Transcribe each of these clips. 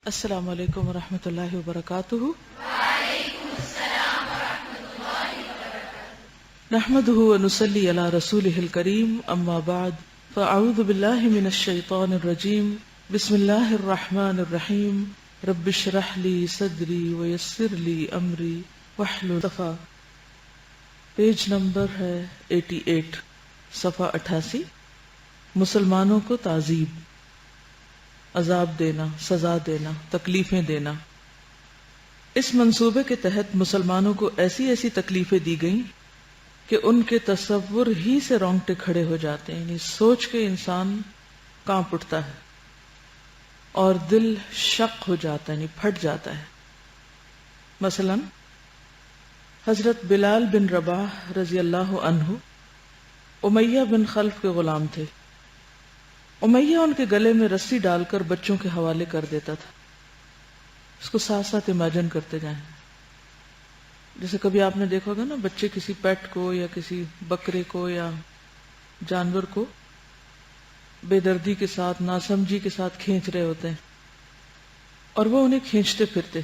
السلام علیکم ورحمۃ اللہ وبرکاتہ۔ نحمده ونصلي على رسوله الكريم اما بعد فاعوذ باللہ من الشیطان الرجیم بسم اللہ الرحمن الرحیم رب اشرح لي صدری ویسر لي امری واحلل عقدۃ۔ پیج نمبر ہے 88، صفحہ 88۔ مسلمانوں کو تعذیب، عذاب دینا، سزا دینا، تکلیفیں دینا۔ اس منصوبے کے تحت مسلمانوں کو ایسی ایسی تکلیفیں دی گئیں کہ ان کے تصور ہی سے رونگٹے کھڑے ہو جاتے ہیں، یعنی سوچ کے انسان کانپ اٹھتا ہے اور دل شق ہو جاتا ہے، یعنی پھٹ جاتا ہے۔ مثلا حضرت بلال بن رباح رضی اللہ عنہ امیہ بن خلف کے غلام تھے۔ امیہ ان کے گلے میں رسی ڈال کر بچوں کے حوالے کر دیتا تھا۔ اس کو ساتھ ساتھ امیجن کرتے جائیں، جیسے کبھی آپ نے دیکھا ہوگا نا، بچے کسی پیٹ کو یا کسی بکرے کو یا جانور کو بے دردی کے ساتھ، ناسمجھی کے ساتھ کھینچ رہے ہوتے ہیں اور وہ انہیں کھینچتے پھرتے۔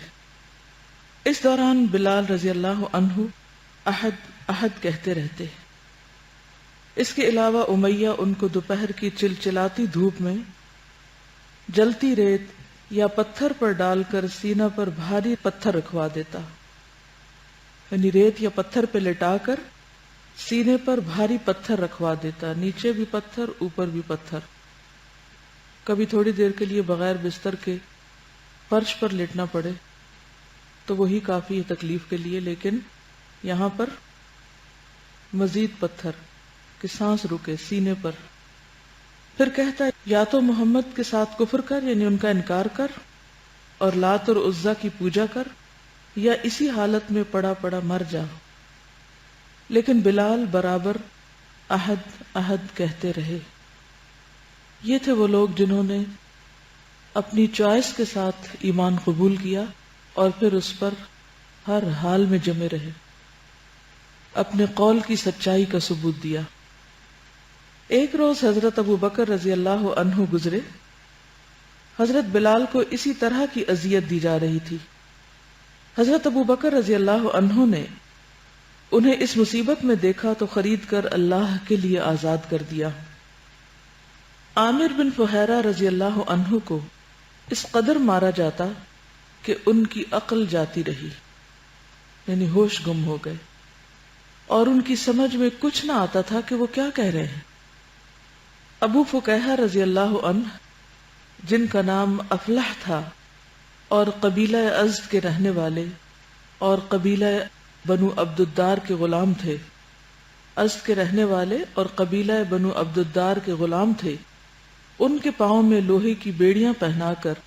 اس دوران بلال رضی اللہ عنہ احد احد کہتے رہتے۔ اس کے علاوہ امیہ ان کو دوپہر کی چلچلاتی دھوپ میں جلتی ریت یا پتھر پر ڈال کر سینہ پر بھاری پتھر رکھوا دیتا، یعنی ریت یا پتھر پہ لٹا کر سینے پر بھاری پتھر رکھوا دیتا، نیچے بھی پتھر اوپر بھی پتھر۔ کبھی تھوڑی دیر کے لیے بغیر بستر کے فرش پر لیٹنا پڑے تو وہی کافی ہے تکلیف کے لیے، لیکن یہاں پر مزید پتھر کہ سانس رکے سینے پر۔ پھر کہتا ہے یا تو محمد کے ساتھ کفر کر، یعنی ان کا انکار کر، اور لات اور عزا کی پوجا کر، یا اسی حالت میں پڑا پڑا مر جا۔ لیکن بلال برابر احد احد کہتے رہے۔ یہ تھے وہ لوگ جنہوں نے اپنی چوائس کے ساتھ ایمان قبول کیا اور پھر اس پر ہر حال میں جمے رہے، اپنے قول کی سچائی کا ثبوت دیا۔ ایک روز حضرت ابو بکر رضی اللہ عنہ گزرے۔ حضرت بلال کو اسی طرح کی اذیت دی جا رہی تھی۔ حضرت ابو بکر رضی اللہ عنہ نے انہیں اس مصیبت میں دیکھا تو خرید کر اللہ کے لیے آزاد کر دیا۔ عامر بن فہیرہ رضی اللہ عنہ کو اس قدر مارا جاتا کہ ان کی عقل جاتی رہی، یعنی ہوش گم ہو گئے اور ان کی سمجھ میں کچھ نہ آتا تھا کہ وہ کیا کہہ رہے ہیں۔ ابو فکیہہ رضی اللہ عنہ، جن کا نام افلح تھا اور قبیلہ ازد کے رہنے والے اور قبیلہ بنو عبد الدار کے غلام تھے، ازد کے رہنے والے اور قبیلہ بنو عبد الدار کے غلام تھے، ان کے پاؤں میں لوہے کی بیڑیاں پہنا کر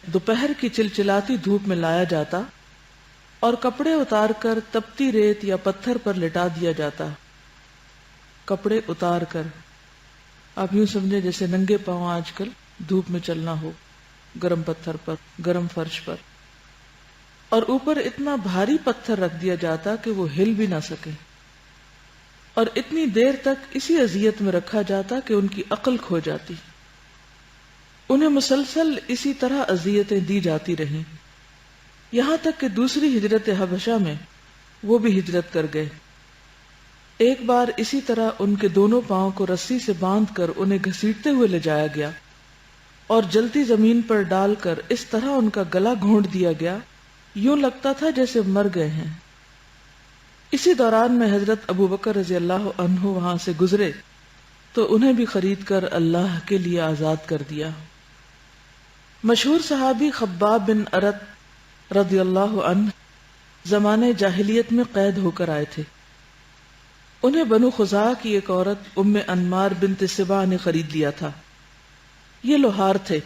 دوپہر کی چلچلاتی دھوپ میں لایا جاتا اور کپڑے اتار کر تپتی ریت یا پتھر پر لٹا دیا جاتا۔ کپڑے اتار کر، آپ یوں سمجھیں جیسے ننگے پاؤں آج کل دھوپ میں چلنا ہو، گرم پتھر پر، گرم فرش پر، اور اوپر اتنا بھاری پتھر رکھ دیا جاتا کہ وہ ہل بھی نہ سکے، اور اتنی دیر تک اسی اذیت میں رکھا جاتا کہ ان کی عقل کھو جاتی۔ انہیں مسلسل اسی طرح اذیتیں دی جاتی رہیں، یہاں تک کہ دوسری ہجرت حبشہ میں وہ بھی ہجرت کر گئے۔ ایک بار اسی طرح ان کے دونوں پاؤں کو رسی سے باندھ کر انہیں گھسیٹتے ہوئے لے جایا گیا اور جلتی زمین پر ڈال کر اس طرح ان کا گلا گھونٹ دیا گیا، یوں لگتا تھا جیسے مر گئے ہیں۔ اسی دوران میں حضرت ابو بکر رضی اللہ عنہ وہاں سے گزرے تو انہیں بھی خرید کر اللہ کے لیے آزاد کر دیا۔ مشہور صحابی خباب بن ارت رضی اللہ عنہ زمانے جاہلیت میں قید ہو کر آئے تھے۔ انہیں بنو خزاعہ کی ایک عورت ام انمار بنت سبا نے خرید لیا تھا۔ یہ لوہار تھے۔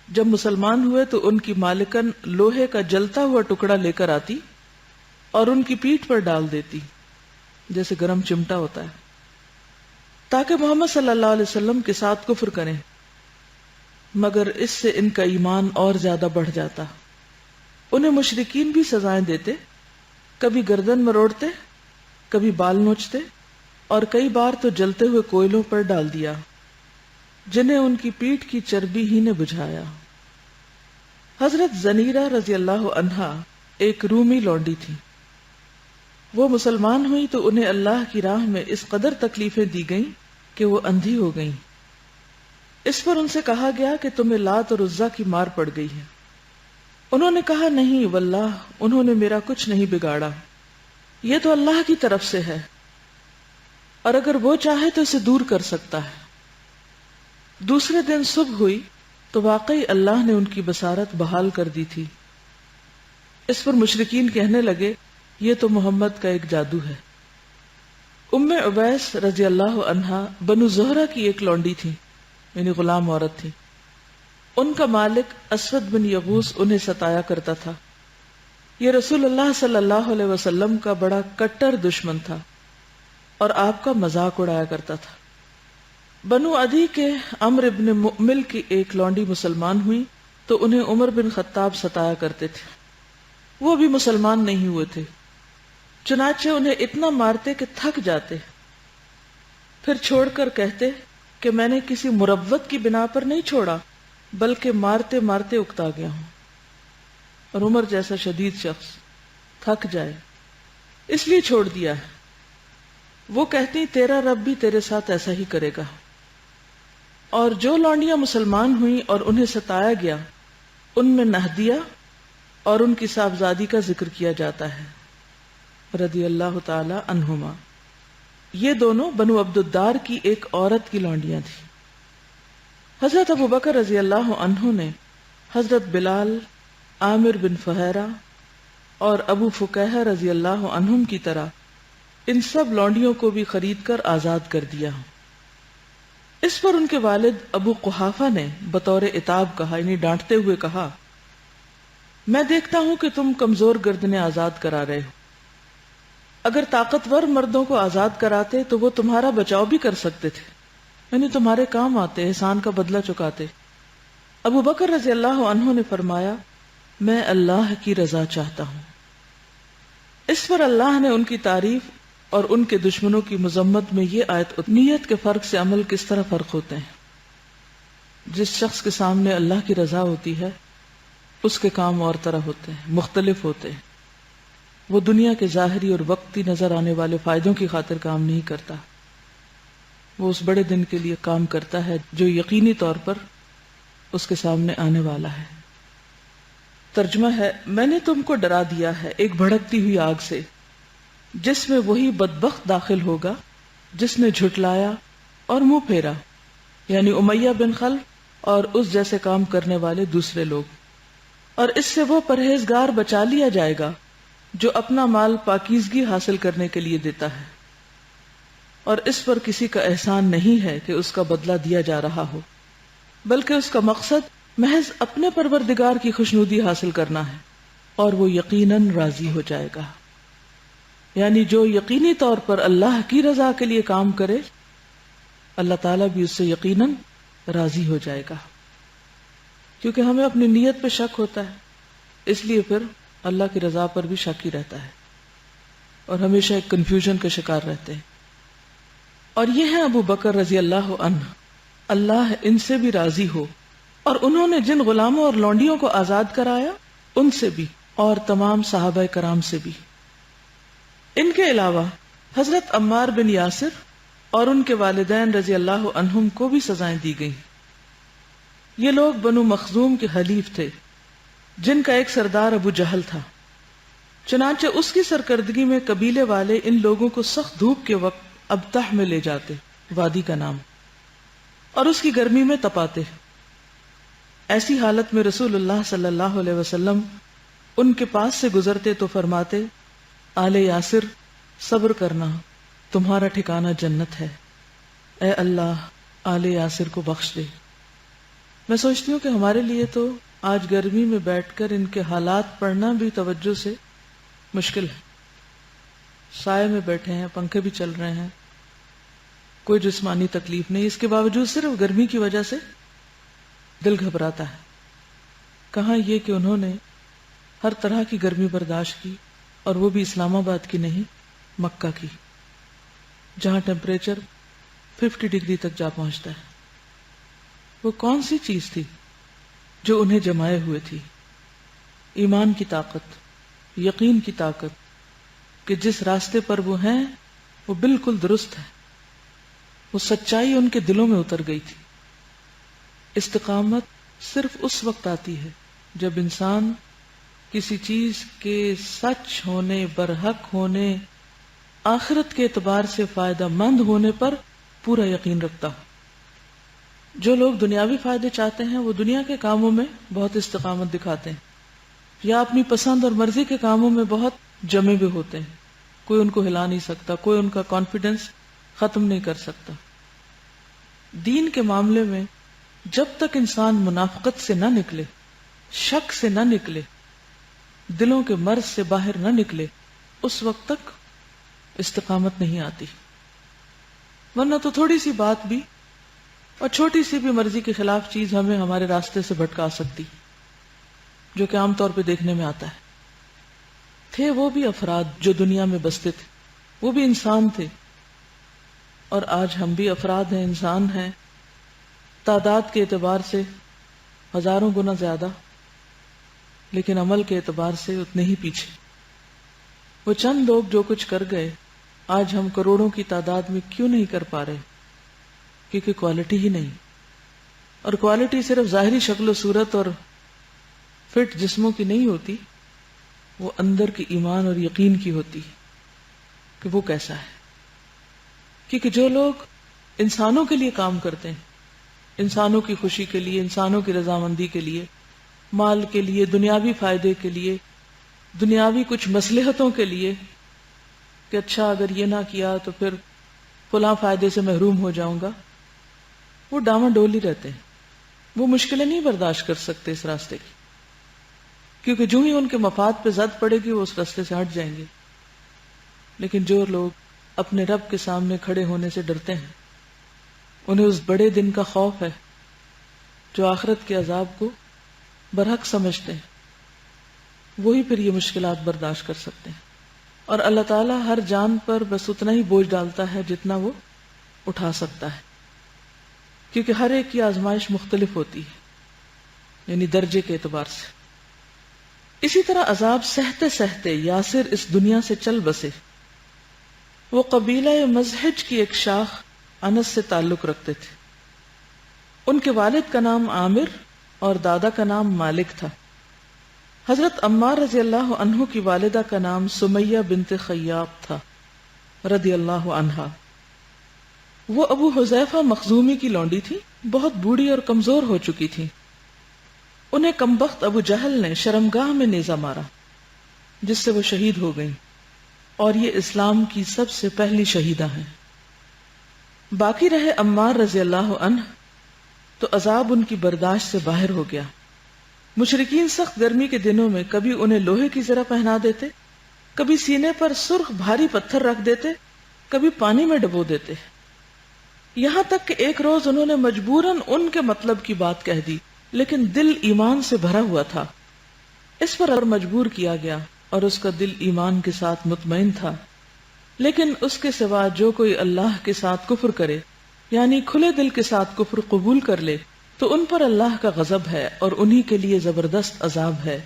جب مسلمان ہوئے تو ان کی مالکن لوہے کا جلتا ہوا ٹکڑا لے کر آتی اور ان کی پیٹھ پر ڈال دیتی، جیسے گرم چمٹا ہوتا ہے، تاکہ محمد صلی اللہ علیہ وسلم کے ساتھ کفر کریں، مگر اس سے ان کا ایمان اور زیادہ بڑھ جاتا۔ انہیں مشرکین بھی سزائیں دیتے، کبھی گردن مروڑتے، کبھی بال نوچتے، اور کئی بار تو جلتے ہوئے کوئلوں پر ڈال دیا، جنہیں ان کی پیٹھ کی چربی ہی نے بجھایا۔ حضرت زنیرہ رضی اللہ عنہا ایک رومی لونڈی تھی. وہ مسلمان ہوئی تو انہیں اللہ کی راہ میں اس قدر تکلیفیں دی گئیں کہ وہ اندھی ہو گئیں. اس پر ان سے کہا گیا کہ تمہیں لات اور عزا کی مار پڑ گئی ہے. انہوں نے کہا نہیں واللہ انہوں نے میرا کچھ نہیں بگاڑا، یہ تو اللہ کی طرف سے ہے، اور اگر وہ چاہے تو اسے دور کر سکتا ہے. دوسرے دن صبح ہوئی تو واقعی اللہ نے ان کی بصارت بحال کر دی تھی. اس پر مشرکین کہنے لگے یہ تو محمد کا ایک جادو ہے. ام عبیس رضی اللہ عنہا بنو زہرہ کی ایک لونڈی تھی، یعنی غلام عورت تھی. ان کا مالک اسود بن یغوث انہیں ستایا کرتا تھا. یہ رسول اللہ صلی اللہ علیہ وسلم کا بڑا کٹر دشمن تھا اور آپ کا مذاق اڑایا کرتا تھا. بنو عدی کے عمرو بن مؤمل کی ایک لونڈی مسلمان ہوئی تو انہیں عمر بن خطاب ستایا کرتے تھے. وہ بھی مسلمان نہیں ہوئے تھے، چنانچہ انہیں اتنا مارتے کہ تھک جاتے، پھر چھوڑ کر کہتے کہ میں نے کسی مروت کی بنا پر نہیں چھوڑا بلکہ مارتے مارتے اکتا گیا ہوں. اور عمر جیسا شدید شخص تھک جائے اس لیے چھوڑ دیا ہے. وہ کہتی تیرا رب بھی تیرے ساتھ ایسا ہی کرے گا. اور جو لونڈیاں مسلمان ہوئیں اور انہیں ستایا گیا ان میں نہدیہ اور ان کی صاحبزادی کا ذکر کیا جاتا ہے رضی اللہ تعالی عنہما. یہ دونوں بنو عبد الدار کی ایک عورت کی لونڈیاں تھیں. حضرت ابوبکر رضی اللہ عنہ نے حضرت بلال، عامر بن فہیرہ اور ابو فکیہہ رضی اللہ عنہم کی طرح ان سب لونڈیوں کو بھی خرید کر آزاد کر دیا. اس پر ان کے والد ابو قحافہ نے بطور عتاب کہا، یعنی ڈانٹتے ہوئے کہا، میں دیکھتا ہوں کہ تم کمزور گردنیں آزاد کرا رہے ہو. اگر طاقتور مردوں کو آزاد کراتے تو وہ تمہارا بچاؤ بھی کر سکتے تھے، یعنی تمہارے کام آتے، احسان کا بدلہ چکاتے. ابو بکر رضی اللہ عنہ نے فرمایا میں اللہ کی رضا چاہتا ہوں. اس پر اللہ نے ان کی تعریف اور ان کے دشمنوں کی مذمت میں یہ آیت، نیت کے فرق سے عمل کس طرح فرق ہوتے ہیں. جس شخص کے سامنے اللہ کی رضا ہوتی ہے اس کے کام اور طرح ہوتے ہیں، مختلف ہوتے ہیں. وہ دنیا کے ظاہری اور وقتی نظر آنے والے فائدوں کی خاطر کام نہیں کرتا، وہ اس بڑے دن کے لیے کام کرتا ہے جو یقینی طور پر اس کے سامنے آنے والا ہے. ترجمہ ہے، میں نے تم کو ڈرا دیا ہے ایک بھڑکتی ہوئی آگ سے جس میں وہی بدبخت داخل ہوگا جس نے جھٹلایا اور منہ پھیرا، یعنی امیہ بن خلف اور اس جیسے کام کرنے والے دوسرے لوگ. اور اس سے وہ پرہیزگار بچا لیا جائے گا جو اپنا مال پاکیزگی حاصل کرنے کے لیے دیتا ہے، اور اس پر کسی کا احسان نہیں ہے کہ اس کا بدلہ دیا جا رہا ہو، بلکہ اس کا مقصد محض اپنے پروردگار کی خوشنودی حاصل کرنا ہے، اور وہ یقیناً راضی ہو جائے گا. یعنی جو یقینی طور پر اللہ کی رضا کے لیے کام کرے اللہ تعالیٰ بھی اس سے یقیناً راضی ہو جائے گا. کیونکہ ہمیں اپنی نیت پہ شک ہوتا ہے، اس لیے پھر اللہ کی رضا پر بھی شک ہی رہتا ہے اور ہمیشہ ایک کنفیوژن کا شکار رہتے ہیں. اور یہ ہیں ابو بکر رضی اللہ عنہ، اللہ ان سے بھی راضی ہو، اور انہوں نے جن غلاموں اور لونڈیوں کو آزاد کرایا ان سے بھی اور تمام صحابہ کرام سے بھی. ان کے علاوہ حضرت عمار بن یاسر اور ان کے والدین رضی اللہ عنہم کو بھی سزائیں دی گئیں. یہ لوگ بنو مخزوم کے حلیف تھے جن کا ایک سردار ابو جہل تھا. چنانچہ اس کی سرکردگی میں قبیلے والے ان لوگوں کو سخت دھوپ کے وقت ابتح میں لے جاتے، وادی کا نام، اور اس کی گرمی میں تپاتے. ایسی حالت میں رسول اللہ صلی اللہ علیہ وسلم ان کے پاس سے گزرتے تو فرماتے، آل یاسر صبر کرنا، تمہارا ٹھکانہ جنت ہے، اے اللہ آل یاسر کو بخش دے. میں سوچتی ہوں کہ ہمارے لیے تو آج گرمی میں بیٹھ کر ان کے حالات پڑھنا بھی توجہ سے مشکل ہے. سائے میں بیٹھے ہیں، پنکھے بھی چل رہے ہیں، کوئی جسمانی تکلیف نہیں، اس کے باوجود صرف گرمی کی وجہ سے دل گھبراتا ہے. کہاں یہ کہ انہوں نے ہر طرح کی گرمی برداشت کی، اور وہ بھی اسلام آباد کی نہیں، مکہ کی، جہاں ٹیمپریچر 50 ڈگری تک جا پہنچتا ہے. وہ کون سی چیز تھی جو انہیں جمائے ہوئے تھی؟ ایمان کی طاقت، یقین کی طاقت کہ جس راستے پر وہ ہیں وہ بالکل درست ہے، وہ سچائی ان کے دلوں میں اتر گئی تھی۔ استقامت صرف اس وقت آتی ہے جب انسان کسی چیز کے سچ ہونے، برحق ہونے، آخرت کے اعتبار سے فائدہ مند ہونے پر پورا یقین رکھتا ہو۔ جو لوگ دنیاوی فائدے چاہتے ہیں وہ دنیا کے کاموں میں بہت استقامت دکھاتے ہیں، یا اپنی پسند اور مرضی کے کاموں میں بہت جمے ہوئے ہوتے ہیں، کوئی ان کو ہلا نہیں سکتا، کوئی ان کا کانفیڈنس ختم نہیں کر سکتا۔ دین کے معاملے میں جب تک انسان منافقت سے نہ نکلے، شک سے نہ نکلے، دلوں کے مرض سے باہر نہ نکلے، اس وقت تک استقامت نہیں آتی، ورنہ تو تھوڑی سی بات بھی اور چھوٹی سی بھی مرضی کے خلاف چیز ہمیں ہمارے راستے سے بھٹکا سکتی، جو کہ عام طور پہ دیکھنے میں آتا ہے۔ تھے وہ بھی افراد جو دنیا میں بستے تھے، وہ بھی انسان تھے، اور آج ہم بھی افراد ہیں، انسان ہیں، تعداد کے اعتبار سے ہزاروں گنا زیادہ، لیکن عمل کے اعتبار سے اتنے ہی پیچھے۔ وہ چند لوگ جو کچھ کر گئے، آج ہم کروڑوں کی تعداد میں کیوں نہیں کر پا رہے؟ کیونکہ کوالٹی ہی نہیں، اور کوالٹی صرف ظاہری شکل و صورت اور فٹ جسموں کی نہیں ہوتی، وہ اندر کی ایمان اور یقین کی ہوتی کہ وہ کیسا ہے۔ کیونکہ جو لوگ انسانوں کے لیے کام کرتے ہیں، انسانوں کی خوشی کے لیے، انسانوں کی رضامندی کے لیے، مال کے لیے، دنیاوی فائدے کے لیے، دنیاوی کچھ مصلحتوں کے لیے، کہ اچھا اگر یہ نہ کیا تو پھر فلاں فائدے سے محروم ہو جاؤں گا، وہ ڈاواں ڈول ہی رہتے ہیں، وہ مشکلیں نہیں برداشت کر سکتے اس راستے کی، کیونکہ جو ہی ان کے مفاد پہ زد پڑے گی وہ اس راستے سے ہٹ جائیں گے۔ لیکن جو لوگ اپنے رب کے سامنے کھڑے ہونے سے ڈرتے ہیں، انہیں اس بڑے دن کا خوف ہے، جو آخرت کے عذاب کو برحق سمجھتے ہیں، وہی پھر یہ مشکلات برداشت کر سکتے ہیں۔ اور اللہ تعالیٰ ہر جان پر بس اتنا ہی بوجھ ڈالتا ہے جتنا وہ اٹھا سکتا ہے، کیونکہ ہر ایک کی آزمائش مختلف ہوتی ہے، یعنی درجے کے اعتبار سے۔ اسی طرح عذاب سہتے سہتے یاسر اس دنیا سے چل بسے۔ وہ قبیلہ مزہج کی ایک شاخ انس سے تعلق رکھتے تھے۔ ان کے والد کا نام عامر اور دادا کا نام مالک تھا۔ حضرت عمار رضی اللہ عنہ کی والدہ کا نام سمیہ بنت خیاط تھا رضی اللہ عنہا۔ وہ ابو حذیفہ مخزومی کی لونڈی تھی، بہت بوڑھی اور کمزور ہو چکی تھی۔ انہیں کمبخت ابو جہل نے شرمگاہ میں نیزہ مارا، جس سے وہ شہید ہو گئیں، اور یہ اسلام کی سب سے پہلی شہیدہ ہیں۔ باقی رہے عمار رضی اللہ عنہ، تو عذاب ان کی برداشت سے باہر ہو گیا۔ مشرکین سخت گرمی کے دنوں میں کبھی انہیں لوہے کی زرہ پہنا دیتے، کبھی سینے پر سرخ بھاری پتھر رکھ دیتے، کبھی پانی میں ڈبو دیتے، یہاں تک کہ ایک روز انہوں نے مجبوراً ان کے مطلب کی بات کہہ دی، لیکن دل ایمان سے بھرا ہوا تھا۔ اس پر اور مجبور کیا گیا، اور اس کا دل ایمان کے ساتھ مطمئن تھا۔ لیکن اس کے سوا جو کوئی اللہ کے ساتھ کفر کرے، یعنی کھلے دل کے ساتھ کفر قبول کر لے، تو ان پر اللہ کا غضب ہے اور انہی کے لیے زبردست عذاب ہے۔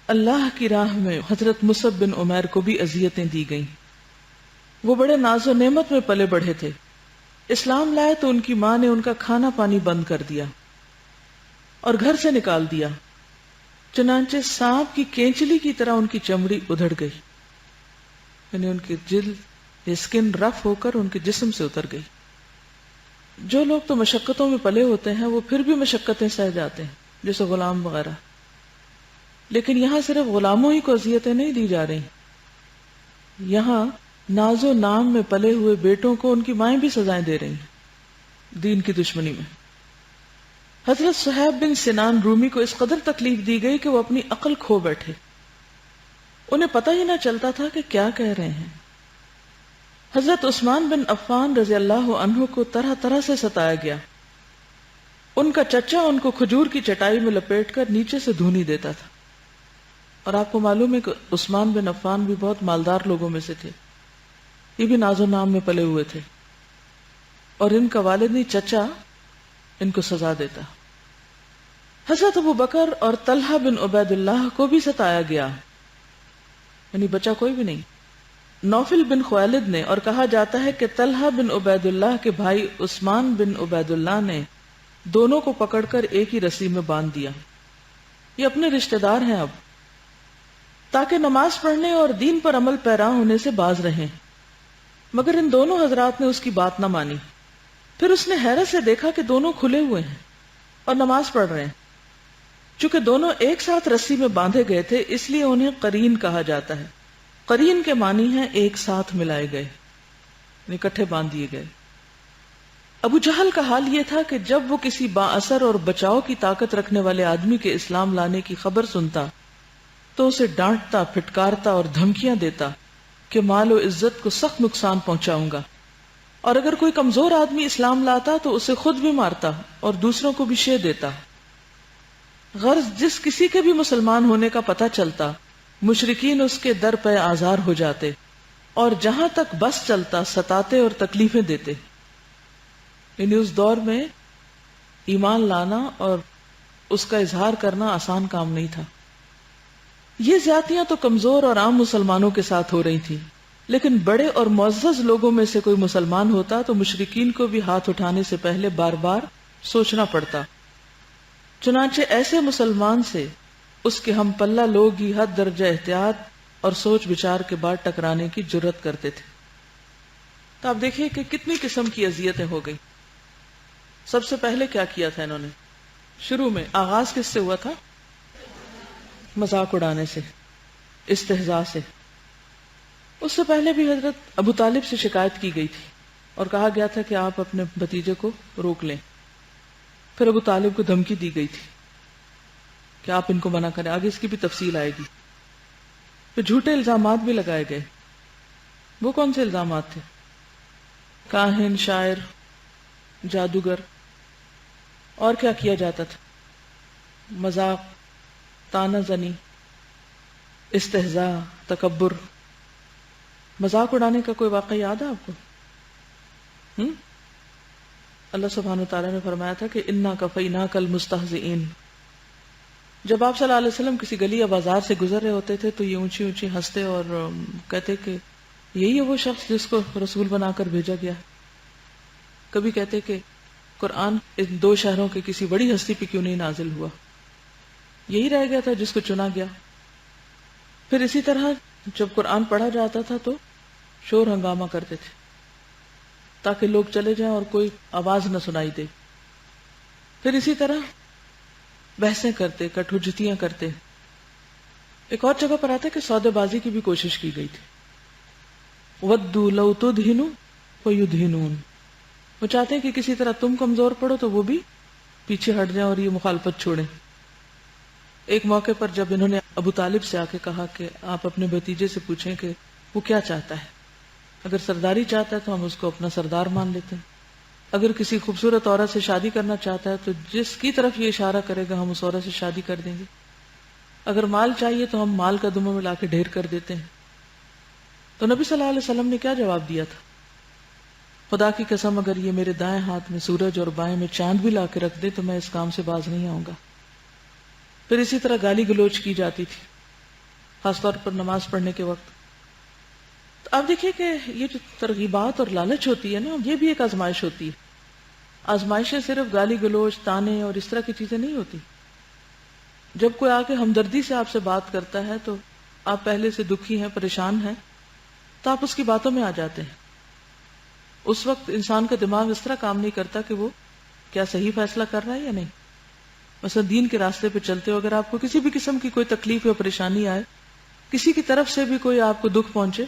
اللہ کی راہ میں حضرت مصعب بن عمیر کو بھی اذیتیں دی گئیں۔ وہ بڑے ناز و نعمت میں پلے بڑھے تھے۔ اسلام لائے تو ان کی ماں نے ان کا کھانا پانی بند کر دیا اور گھر سے نکال دیا، چنانچہ سانپ کی کینچلی کی طرح ان کی چمڑی ادھڑ گئی، یعنی ان کی جلد اسکن رف ہو کر ان کے جسم سے اتر گئی۔ جو لوگ تو مشقتوں میں پلے ہوتے ہیں وہ پھر بھی مشقتیں سہ جاتے ہیں، جیسے غلام وغیرہ، لیکن یہاں صرف غلاموں ہی کو اذیتیں نہیں دی جا رہی، یہاں ناز و نام میں پلے ہوئے بیٹوں کو ان کی مائیں بھی سزائیں دے رہی ہیں دین کی دشمنی میں۔ حضرت صہیب بن سنان رومی کو اس قدر تکلیف دی گئی کہ وہ اپنی عقل کھو بیٹھے، انہیں پتہ ہی نہ چلتا تھا کہ کیا کہہ رہے ہیں۔ حضرت عثمان بن عفان رضی اللہ عنہ کو طرح طرح سے ستایا گیا۔ ان کا چچا ان کو کھجور کی چٹائی میں لپیٹ کر نیچے سے دھونی دیتا تھا، اور آپ کو معلوم ہے کہ عثمان بن عفان بھی بہت مالدار لوگوں میں سے تھے، یہ بھی ناز و نام میں پلے ہوئے تھے، اور ان کا والدی چچا ان کو سزا دیتا۔ حضرت ابو بکر اور طلحہ بن عبید اللہ کو بھی ستایا گیا، یعنی بچا کوئی بھی نہیں۔ نوفل بن خویلد نے، اور کہا جاتا ہے کہ طلحہ بن عبید اللہ کے بھائی عثمان بن عبید اللہ نے دونوں کو پکڑ کر ایک ہی رسی میں باندھ دیا۔ یہ اپنے رشتہ دار ہیں اب، تاکہ نماز پڑھنے اور دین پر عمل پیرا ہونے سے باز رہیں، مگر ان دونوں حضرات نے اس کی بات نہ مانی۔ پھر اس نے حیرت سے دیکھا کہ دونوں کھلے ہوئے ہیں اور نماز پڑھ رہے ہیں۔ چونکہ دونوں ایک ساتھ رسی میں باندھے گئے تھے اس لیے انہیں قرین کہا جاتا ہے۔ قرین کے معنی ہیں ایک ساتھ ملائے گئے، یعنی اکٹھے باندھ دیے گئے۔ ابو جہل کا حال یہ تھا کہ جب وہ کسی با اثر اور بچاؤ کی طاقت رکھنے والے آدمی کے اسلام لانے کی خبر سنتا تو اسے ڈانٹتا، پھٹکارتا اور دھمکیاں دیتا کہ مال و عزت کو سخت نقصان پہنچاؤں گا، اور اگر کوئی کمزور آدمی اسلام لاتا تو اسے خود بھی مارتا اور دوسروں کو بھی شے دیتا۔ غرض جس کسی کے بھی مسلمان ہونے کا پتہ چلتا مشرکین اس کے در پہ آزار ہو جاتے، اور جہاں تک بس چلتا ستاتے اور تکلیفیں دیتے۔ یعنی اس دور میں ایمان لانا اور اس کا اظہار کرنا آسان کام نہیں تھا۔ یہ زیادتیاں تو کمزور اور عام مسلمانوں کے ساتھ ہو رہی تھیں، لیکن بڑے اور معزز لوگوں میں سے کوئی مسلمان ہوتا تو مشرکین کو بھی ہاتھ اٹھانے سے پہلے بار بار سوچنا پڑتا۔ چنانچہ ایسے مسلمان سے اس کے ہم پلہ لوگ ہی حد درجہ احتیاط اور سوچ بچار کے بعد ٹکرانے کی جرت کرتے تھے۔ تو آپ دیکھیے کہ کتنی قسم کی اذیتیں ہو گئی۔ سب سے پہلے کیا کیا تھا انہوں نے؟ شروع میں آغاز کس سے ہوا تھا؟ مذاق اڑانے سے، استہزاء سے۔ اس سے پہلے بھی حضرت ابو طالب سے شکایت کی گئی تھی اور کہا گیا تھا کہ آپ اپنے بھتیجے کو روک لیں۔ پھر ابو طالب کو دھمکی دی گئی تھی کہ آپ ان کو منع کریں، آگے اس کی بھی تفصیل آئے گی۔ پھر جھوٹے الزامات بھی لگائے گئے۔ وہ کون سے الزامات تھے؟ کاہن، شاعر، جادوگر۔ اور کیا کیا جاتا تھا؟ مذاق، طعنہ زنی، استہزاء، تکبر۔ مذاق اڑانے کا کوئی واقعہ یاد ہے آپ کو؟ اللہ سبحانہ وتعالیٰ نے فرمایا تھا کہ انا کفیناک المستہزئین۔ جب آپ صلی اللہ علیہ وسلم کسی گلی یا بازار سے گزر رہے ہوتے تھے تو یہ اونچی اونچی ہنستے اور کہتے کہ یہی ہے وہ شخص جس کو رسول بنا کر بھیجا گیا۔ کبھی کہتے کہ قرآن ان دو شہروں کے کسی بڑی ہستی پہ کیوں نہیں نازل ہوا، یہی رہ گیا تھا جس کو چنا گیا۔ پھر اسی طرح جب قرآن پڑھا جاتا تھا تو شور ہنگامہ کرتے تھے تاکہ لوگ چلے جائیں اور کوئی آواز نہ سنائی دے۔ پھر اسی طرح بحثیں کرتے، کٹھوجتیاں کرتے۔ ایک اور جگہ پر آتا ہے کہ سودے بازی کی بھی کوشش کی گئی تھی۔ وَدُّوا لَوْ تُدْهِنُوا وَيُدْهِنُونَ۔ وہ چاہتے ہیں کہ کسی طرح تم کمزور پڑو تو وہ بھی پیچھے ہٹ جائیں اور یہ مخالفت چھوڑیں۔ ایک موقع پر جب انہوں نے ابو طالب سے آ کے کہا کہ آپ اپنے بھتیجے سے پوچھیں کہ وہ کیا چاہتا ہے، اگر سرداری چاہتا ہے تو ہم اس کو اپنا سردار مان لیتے ہیں، اگر کسی خوبصورت عورت سے شادی کرنا چاہتا ہے تو جس کی طرف یہ اشارہ کرے گا ہم اس عورت سے شادی کر دیں گے، اگر مال چاہیے تو ہم مال کا دموں میں لا کے ڈھیر کر دیتے ہیں۔ تو نبی صلی اللہ علیہ وسلم نے کیا جواب دیا تھا؟ خدا کی قسم اگر یہ میرے دائیں ہاتھ میں سورج اور بائیں میں چاند بھی لا کے رکھ دے تو میں اس کام سے باز نہیں آؤں گا۔ پھر اسی طرح گالی گلوچ کی جاتی تھی، خاص طور پر نماز پڑھنے کے وقت۔ تو آپ دیکھیے کہ یہ جو ترغیبات اور لالچ ہوتی ہے نا، یہ بھی ایک آزمائش ہوتی ہے۔ آزمائشیں صرف گالی گلوچ، تانے اور اس طرح کی چیزیں نہیں ہوتی۔ جب کوئی آ کے ہمدردی سے آپ سے بات کرتا ہے تو آپ پہلے سے دکھی ہیں، پریشان ہیں، تو آپ اس کی باتوں میں آ جاتے ہیں۔ اس وقت انسان کا دماغ اس طرح کام نہیں کرتا کہ وہ کیا صحیح فیصلہ کر رہا ہے یا نہیں۔ مثلا دین کے راستے پہ چلتے ہو، اگر آپ کو کسی بھی قسم کی کوئی تکلیف یا پریشانی آئے، کسی کی طرف سے بھی کوئی آپ کو دکھ پہنچے،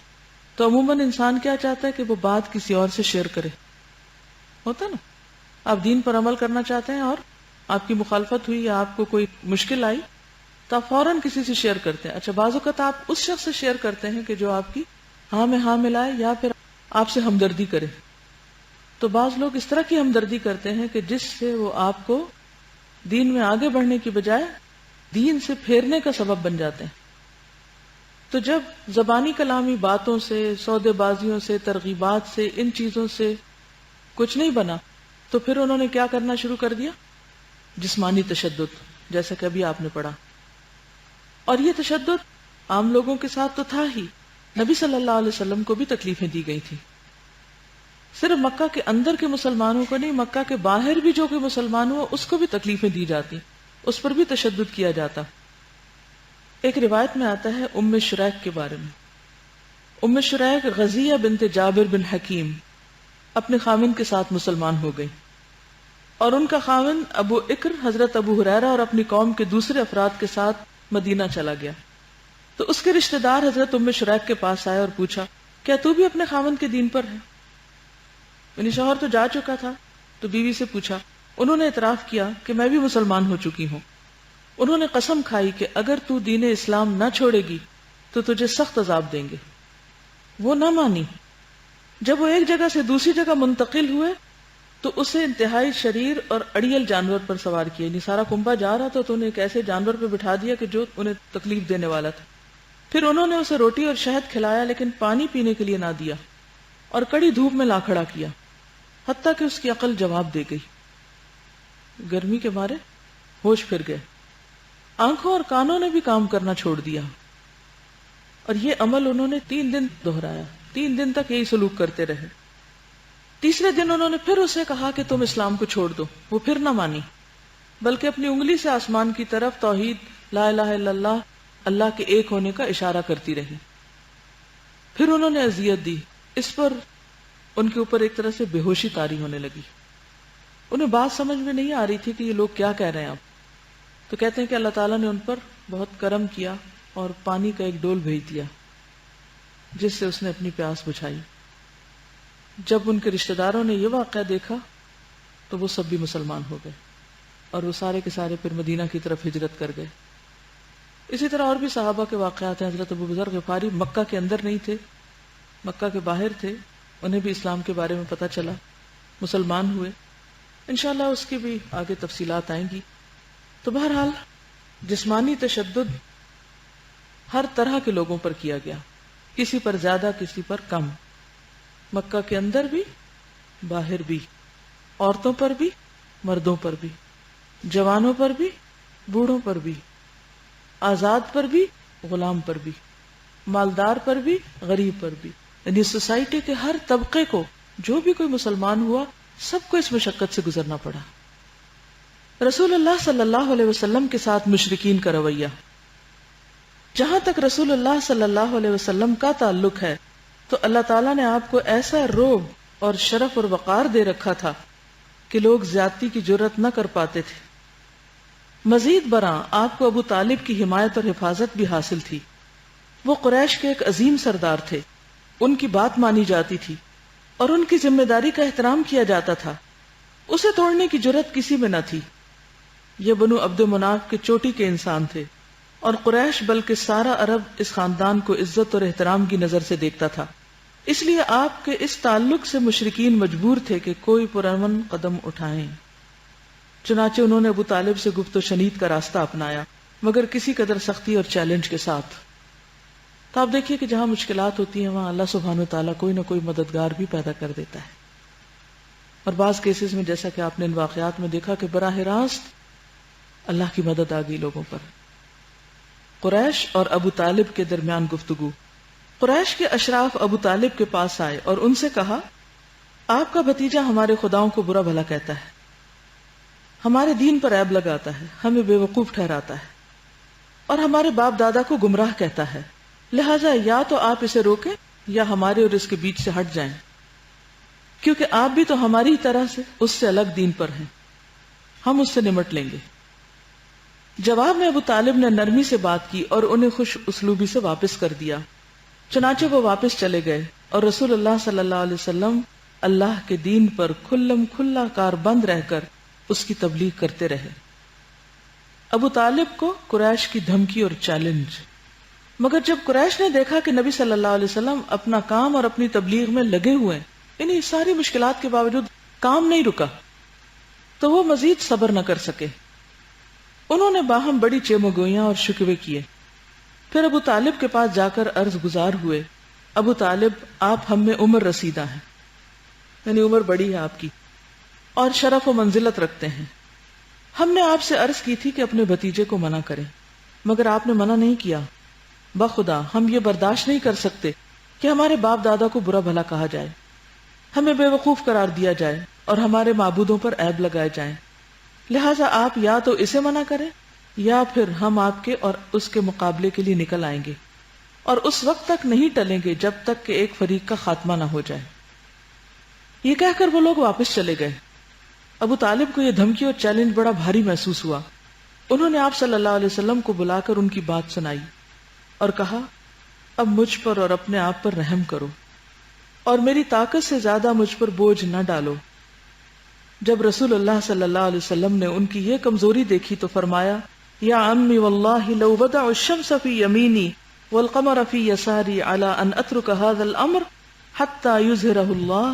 تو عموماً انسان کیا چاہتا ہے کہ وہ بات کسی اور سے شیئر کرے۔ ہوتا نا، آپ دین پر عمل کرنا چاہتے ہیں اور آپ کی مخالفت ہوئی یا آپ کو کوئی مشکل آئی تو آپ فوراً کسی سے شیئر کرتے ہیں۔ اچھا، بعض اوقات آپ اس شخص سے شیئر کرتے ہیں کہ جو آپ کی ہاں میں ہاں ملائے یا پھر آپ سے ہمدردی کرے۔ تو بعض لوگ اس طرح کی ہمدردی کرتے ہیں کہ جس سے وہ آپ کو دین میں آگے بڑھنے کی بجائے دین سے پھیرنے کا سبب بن جاتے ہیں۔ تو جب زبانی کلامی باتوں سے، سودے بازیوں سے، ترغیبات سے، ان چیزوں سے کچھ نہیں بنا تو پھر انہوں نے کیا کرنا شروع کر دیا؟ جسمانی تشدد۔ جیسا کہ ابھی آپ نے پڑھا. اور یہ تشدد عام لوگوں کے ساتھ تو تھا ہی، نبی صلی اللہ علیہ وسلم کو بھی تکلیفیں دی گئی تھیں. صرف مکہ کے اندر کے مسلمانوں کو نہیں، مکہ کے باہر بھی جو کوئی مسلمان ہو اس کو بھی تکلیفیں دی جاتی، اس پر بھی تشدد کیا جاتا. ایک روایت میں آتا ہے ام شریک کے بارے میں. ام شریک غزیہ بنت جابر بن حکیم اپنے خاوند کے ساتھ مسلمان ہو گئی، اور ان کا خاوند ابو اکر حضرت ابو ہریرہ اور اپنی قوم کے دوسرے افراد کے ساتھ مدینہ چلا گیا. تو اس کے رشتہ دار حضرت ام شریک کے پاس آئے اور پوچھا کیا تو بھی اپنے خاوند کے دین پر ہے؟ یعنی شوہر تو جا چکا تھا، تو بیوی سے پوچھا. انہوں نے اعتراف کیا کہ میں بھی مسلمان ہو چکی ہوں. انہوں نے قسم کھائی کہ اگر تو دین اسلام نہ چھوڑے گی تو تجھے سخت عذاب دیں گے. وہ نہ مانی. جب وہ ایک جگہ سے دوسری جگہ منتقل ہوئے تو اسے انتہائی شریر اور اڑیل جانور پر سوار کیا. یعنی سارا کنبہ جا رہا تھا تو انہیں ایک ایسے جانور پہ بٹھا دیا کہ جو انہیں تکلیف دینے والا تھا. پھر انہوں نے اسے روٹی اور شہد کھلایا لیکن پانی پینے کے لیے نہ دیا، اور کڑی دھوپ میں لا کھڑا کیا، حتیٰ کہ اس کی عقل جواب دے گئی. گرمی کے مارے ہوش پھر گئے، آنکھوں اور کانوں نے بھی کام کرنا چھوڑ دیا. اور یہ عمل انہوں نے 3 دن دہرایا، 3 دن تک یہی سلوک کرتے رہے. تیسرے دن انہوں نے پھر اسے کہا کہ تم اسلام کو چھوڑ دو. وہ پھر نہ مانی، بلکہ اپنی انگلی سے آسمان کی طرف توحید لا الہ الا اللہ، اللہ کے ایک ہونے کا اشارہ کرتی رہی. پھر انہوں نے اذیت دی. اس پر ان کے اوپر ایک طرح سے بے ہوشی طاری ہونے لگی. انہیں بات سمجھ میں نہیں آ رہی تھی کہ یہ لوگ کیا کہہ رہے ہیں. آپ تو کہتے ہیں کہ اللہ تعالیٰ نے ان پر بہت کرم کیا اور پانی کا ایک ڈول بھیج دیا جس سے اس نے اپنی پیاس بجھائی. جب ان کے رشتہ داروں نے یہ واقعہ دیکھا تو وہ سب بھی مسلمان ہو گئے، اور وہ سارے کے سارے پھر مدینہ کی طرف ہجرت کر گئے. اسی طرح اور بھی صحابہ کے واقعات ہیں. حضرت ابو ذر غفاری مکہ کے اندر نہیں تھے، مکہ کے باہر تھے، انہیں بھی اسلام کے بارے میں پتہ چلا، مسلمان ہوئے. انشاءاللہ اس کی بھی آگے تفصیلات آئیں گی. تو بہرحال جسمانی تشدد ہر طرح کے لوگوں پر کیا گیا، کسی پر زیادہ کسی پر کم، مکہ کے اندر بھی باہر بھی، عورتوں پر بھی مردوں پر بھی، جوانوں پر بھی بوڑھوں پر بھی، آزاد پر بھی غلام پر بھی، مالدار پر بھی غریب پر بھی. یعنی سوسائٹی کے ہر طبقے کو، جو بھی کوئی مسلمان ہوا، سب کو اس مشقت سے گزرنا پڑا. رسول اللہ صلی اللہ علیہ وسلم کے ساتھ مشرکین کا رویہ. جہاں تک رسول اللہ صلی اللہ علیہ وسلم کا تعلق ہے تو اللہ تعالیٰ نے آپ کو ایسا رعب اور شرف اور وقار دے رکھا تھا کہ لوگ زیادتی کی جرت نہ کر پاتے تھے. مزید برآں آپ کو ابو طالب کی حمایت اور حفاظت بھی حاصل تھی. وہ قریش کے ایک عظیم سردار تھے، ان کی بات مانی جاتی تھی اور ان کی ذمہ داری کا احترام کیا جاتا تھا. اسے توڑنے کی جرت کسی میں نہ تھی. یہ بنو عبد مناف کے چوٹی کے انسان تھے، اور قریش بلکہ سارا عرب اس خاندان کو عزت اور احترام کی نظر سے دیکھتا تھا. اس لیے آپ کے اس تعلق سے مشرکین مجبور تھے کہ کوئی پرامن قدم اٹھائیں. چنانچہ انہوں نے ابو طالب سے گفت و شنید کا راستہ اپنایا، مگر کسی قدر سختی اور چیلنج کے ساتھ. تو آپ دیکھیے کہ جہاں مشکلات ہوتی ہیں وہاں اللہ سبحانہ وتعالیٰ کوئی نہ کوئی مددگار بھی پیدا کر دیتا ہے. اور بعض کیسز میں جیسا کہ آپ نے ان واقعات میں دیکھا کہ براہ راست اللہ کی مدد آ گئی لوگوں پر. قریش اور ابو طالب کے درمیان گفتگو. قریش کے اشراف ابو طالب کے پاس آئے اور ان سے کہا، آپ کا بھتیجا ہمارے خداؤں کو برا بھلا کہتا ہے، ہمارے دین پر عیب لگاتا ہے، ہمیں بے وقوف ٹھہراتا ہے اور ہمارے باپ دادا کو گمراہ کہتا ہے. لہٰذا یا تو آپ اسے روکیں یا ہمارے اور اس کے بیچ سے ہٹ جائیں، کیونکہ آپ بھی تو ہماری طرح سے اس سے الگ دین پر ہیں، ہم اس سے نمٹ لیں گے. جواب میں ابو طالب نے نرمی سے بات کی اور انہیں خوش اسلوبی سے واپس کر دیا. چنانچہ وہ واپس چلے گئے اور رسول اللہ صلی اللہ علیہ وسلم اللہ کے دین پر کھلم کھلا کار بند رہ کر اس کی تبلیغ کرتے رہے. ابو طالب کو قریش کی دھمکی اور چیلنج. مگر جب قریش نے دیکھا کہ نبی صلی اللہ علیہ وسلم اپنا کام اور اپنی تبلیغ میں لگے ہوئے، انہیں ساری مشکلات کے باوجود کام نہیں رکا، تو وہ مزید صبر نہ کر سکے. انہوں نے باہم بڑی چیمگوئیاں اور شکوے کیے. پھر ابو طالب کے پاس جا کر عرض گزار ہوئے، ابو طالب آپ ہم میں عمر رسیدہ ہیں، یعنی عمر بڑی ہے آپ کی، اور شرف و منزلت رکھتے ہیں. ہم نے آپ سے عرض کی تھی کہ اپنے بھتیجے کو منع کریں، مگر آپ نے منع نہیں کیا۔ بخدا ہم یہ برداشت نہیں کر سکتے کہ ہمارے باپ دادا کو برا بھلا کہا جائے، ہمیں بے وقوف قرار دیا جائے اور ہمارے معبودوں پر عیب لگائے جائیں، لہٰذا آپ یا تو اسے منع کریں یا پھر ہم آپ کے اور اس کے مقابلے کے لیے نکل آئیں گے، اور اس وقت تک نہیں ٹلیں گے جب تک کہ ایک فریق کا خاتمہ نہ ہو جائے۔ یہ کہہ کر وہ لوگ واپس چلے گئے۔ ابو طالب کو یہ دھمکی اور چیلنج بڑا بھاری محسوس ہوا۔ انہوں نے آپ صلی اللہ علیہ وسلم کو بلا کر ان کی بات سنائی اور کہا، اب مجھ پر اور اپنے آپ پر رحم کرو اور میری طاقت سے زیادہ مجھ پر بوجھ نہ ڈالو۔ جب رسول اللہ صلی اللہ علیہ وسلم نے ان کی یہ کمزوری دیکھی تو فرمایا، یا عمی واللہ لو وضع الشمس فی یمینی والقمر فی یساری علی ان اترک هذا الامر حتی یظہرہ اللہ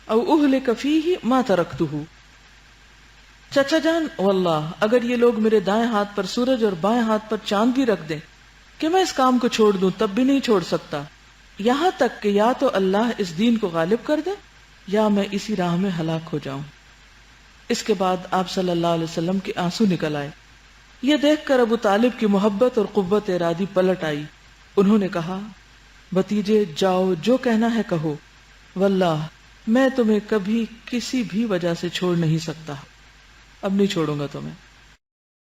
او اہلک فیہ ما ترکتہ۔ چچا جان، واللہ اگر یہ لوگ میرے دائیں ہاتھ پر سورج اور بائیں ہاتھ پر چاند بھی رکھ دیں کہ میں اس کام کو چھوڑ دوں تب بھی نہیں چھوڑ سکتا، یہاں تک کہ یا تو اللہ اس دین کو غالب کر دے یا میں اسی راہ میں ہلاک ہو جاؤں۔ اس کے بعد آپ صلی اللہ علیہ وسلم کے آنسو نکل آئے۔ یہ دیکھ کر ابو طالب کی محبت اور قوت ارادی پلٹ آئی۔ انہوں نے کہا، بھتیجے جاؤ، جو کہنا ہے کہو، واللہ میں تمہیں کبھی کسی بھی وجہ سے چھوڑ نہیں سکتا، اب نہیں چھوڑوں گا تمہیں۔